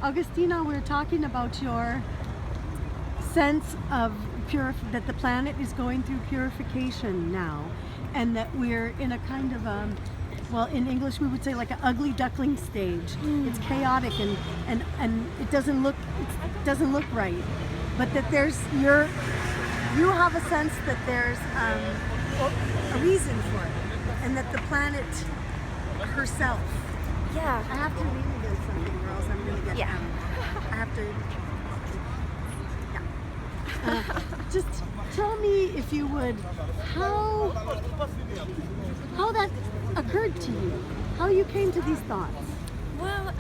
Augustina, we're talking about your sense of that the planet is going through purification now, and that we're in a kind of well, in English we would say like an ugly duckling stage. It's chaotic and it doesn't look right, but that you have a sense that there's a reason for it, and that the planet herself. Yeah. I have to lean against something, or else I'm going to get. I have to. Yeah. Just tell me, if you would, how that occurred to you, how you came to these thoughts. Well,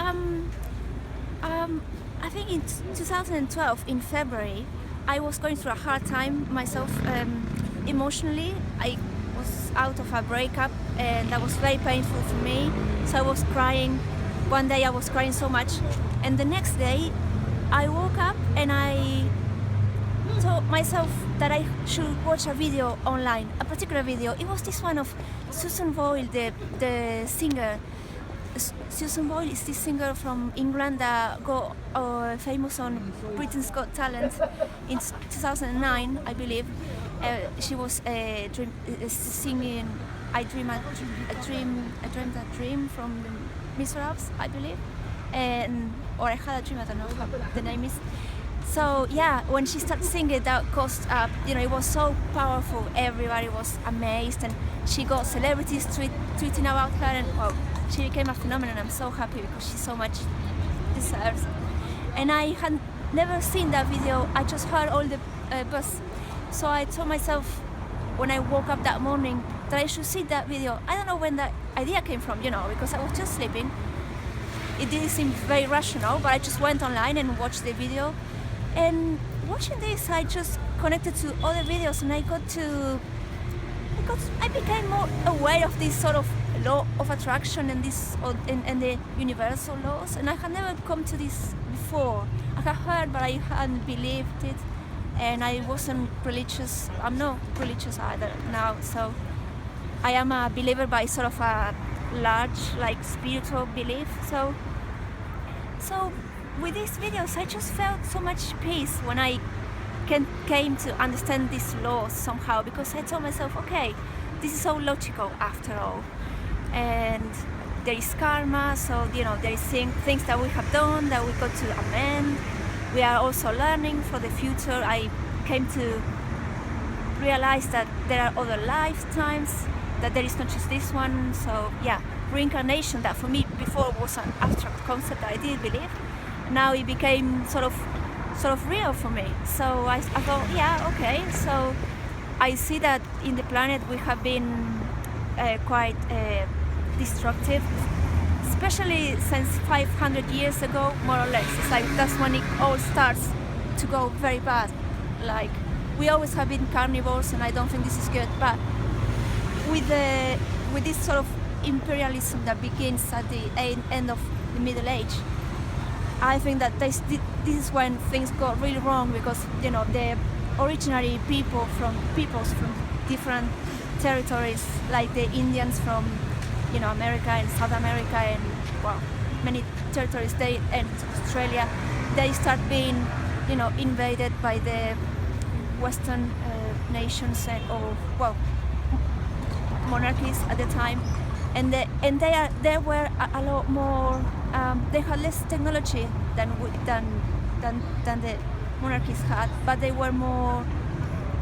I think in 2012, in February, I was going through a hard time myself emotionally. I was out of a breakup, and that was very painful for me. So I was crying. One day I was crying so much, and the next day I woke up and I told myself that I should watch a video online, a particular video. It was this one of Susan Boyle, the singer. Susan Boyle is this singer from England that got famous on Britain's Got Talent in 2009, I believe. She was singing I Dreamed a Dream from the Miserables, I believe, or I Had a Dream, I don't know how the name is. So yeah, when she started singing, that caused it was so powerful. Everybody was amazed, and she got celebrities tweeting about her, and wow, she became a phenomenon. I'm so happy because she so much deserves. And I had never seen that video. I just heard all the buzz. So I told myself when I woke up that morning that I should see that video. I don't know when that idea came from, because I was just sleeping. It didn't seem very rational, but I just went online and watched the video. And watching this, I just connected to other videos, and I became more aware of this sort of law of attraction and and the universal laws. And I had never come to this before. I had heard, but I hadn't believed it. And I wasn't religious. I'm not religious either now. So I am a believer by sort of a large, spiritual belief. So with these videos, I just felt so much peace when I came to understand these laws somehow, because I told myself, okay, this is so logical after all. And there is karma, so there is things that we have done that we got to amend. We are also learning for the future. I came to realize that there are other lifetimes, that there is not just this one. So yeah, reincarnation, that for me before was an abstract concept that I did believe. Now it became sort of real for me. So I thought, yeah, okay. So I see that in the planet we have been quite destructive, especially since 500 years ago, more or less. It's like that's when it all starts to go very bad. Like, we always have been carnivores, and I don't think this is good. But with this sort of imperialism that begins at the end of the Middle Age, I think that this is when things got really wrong, because the originary peoples from different territories, like the Indians from America and South America and many territories, and Australia, they start being invaded by the Western nations or monarchies at the time, and they were a lot more. They had less technology than the monarchies had, but they were more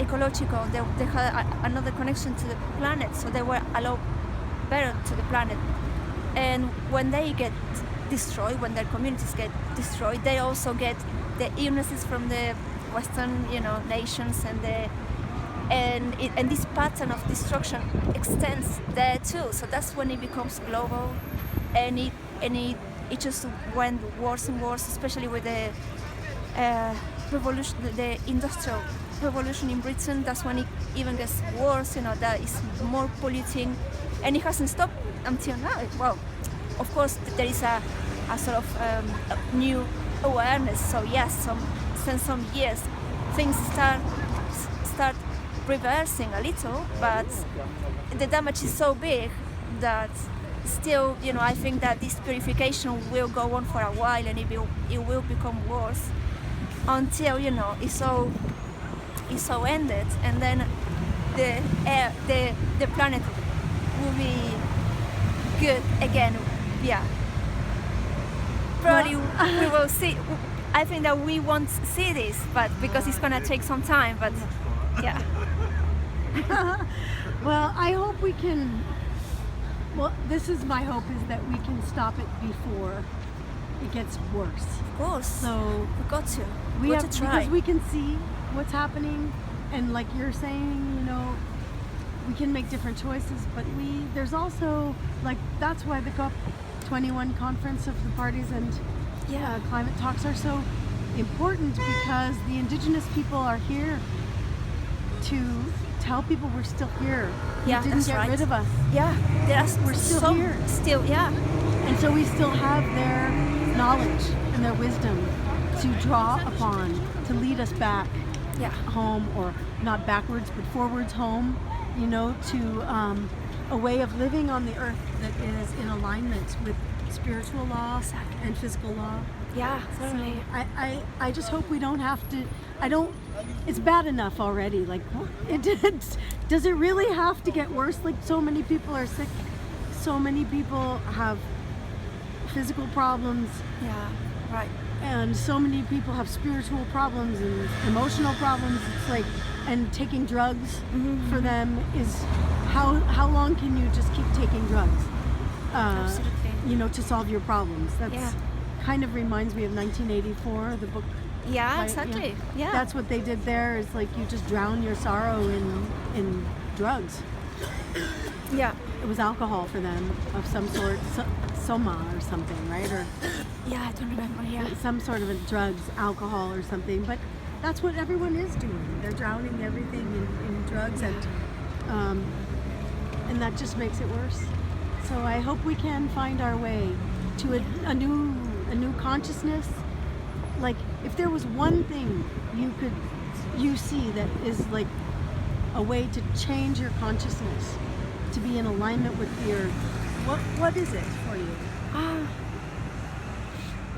ecological. They had another connection to the planet, so they were a lot better to the planet. And when they get destroyed, when their communities get destroyed, they also get the illnesses from the Western nations, and this pattern of destruction extends there too. So that's when it becomes global, and it just went worse and worse, especially with the revolution, the industrial revolution in Britain. That's when it even gets worse. That is more polluting, and it hasn't stopped until now. Well, of course there is a sort of a new awareness. So yes, since some years things start reversing a little, but the damage is so big that still, I think that this purification will go on for a while, and it will become worse until it's all ended, and then the planet will be good again. Yeah. Probably we will see. I think that we won't see this, but because it's gonna take some time. But yeah. Well, I hope we can. Well, this is my hope, is that we can stop it before it gets worse. Of course. So we got to. we got have to try. because we can see what's happening, and like you're saying, we can make different choices, but there's also, like, that's why the COP21 conference of the parties and climate talks are so important, because the indigenous people are here to tell people we're still here. Yeah, we didn't that's get right. rid of us. Yeah, We're still here. Still, yeah. And so we still have their knowledge and their wisdom to draw upon, to lead us back home, or not backwards but forwards home, to a way of living on the earth that is in alignment with spiritual law and physical law. Yeah, certainly. So I just hope we don't have to. It's bad enough already. Like, does it really have to get worse? Like, so many people are sick, so many people have physical problems. Yeah, right. And so many people have spiritual problems and emotional problems. It's like, and taking drugs for them is, how long can you just keep taking drugs? Absolutely. To solve your problems. That's kind of reminds me of 1984, the book. Yeah, exactly. Yeah. That's what they did there. Is like, you just drown your sorrow in drugs. Yeah. It was alcohol for them of some sort, soma or something, right? Or yeah, I don't remember. Yeah. Some sort of a drugs, alcohol or something. But that's what everyone is doing. They're drowning everything in drugs, and that just makes it worse. So I hope we can find our way to a new consciousness. Like, if there was one thing you see that is like a way to change your consciousness, to be in alignment with the earth, what is it for you?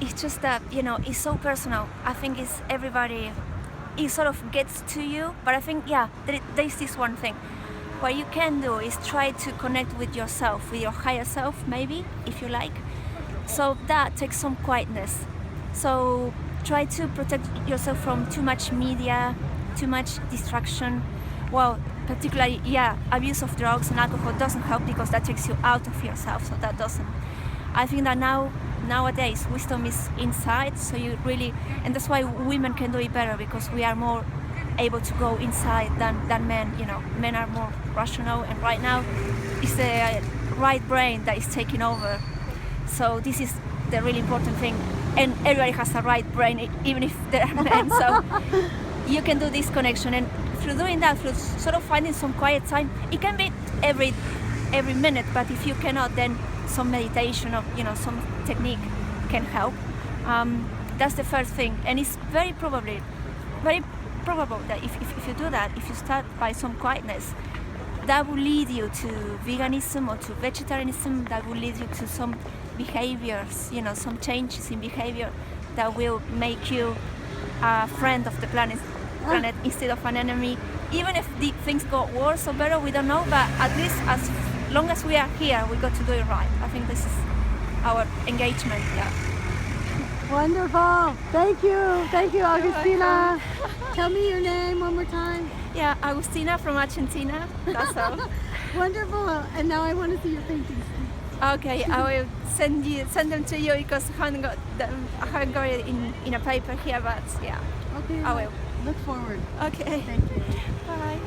It's just that, it's so personal. I think it's everybody, it sort of gets to you, but I think, there's this one thing. What you can do is try to connect with yourself, with your higher self, maybe, if you like. So that takes some quietness. So try to protect yourself from too much media, too much distraction. Well, particularly, abuse of drugs and alcohol doesn't help, because that takes you out of yourself, so that doesn't. I think that nowadays wisdom is inside, so you really, and that's why women can do it better, because we are more able to go inside than men. Men are more rational, and right now it's the right brain that is taking over. So this is the really important thing, and everybody has a right brain, even if they're men. So you can do this connection, and through doing that, through sort of finding some quiet time, it can be every minute, but if you cannot, then some meditation or some technique can help. That's the first thing, and it's very probable that if you do that, if you start by some quietness, that will lead you to veganism or to vegetarianism. That will lead you to some behaviors, some changes in behavior that will make you a friend of the planet instead of an enemy. Even if the things got worse or better, we don't know, but at least as long as we are here, we got to do it right. I think this is our engagement. Wonderful. Thank you, Augustina. Tell me your name one more time. Yeah, Agustina from Argentina. That's all. Wonderful. And now I want to see your paintings. Okay, I will send them to you, because I haven't got it in a paper here, but Okay. I will. Look forward. Okay. Thank you. Bye.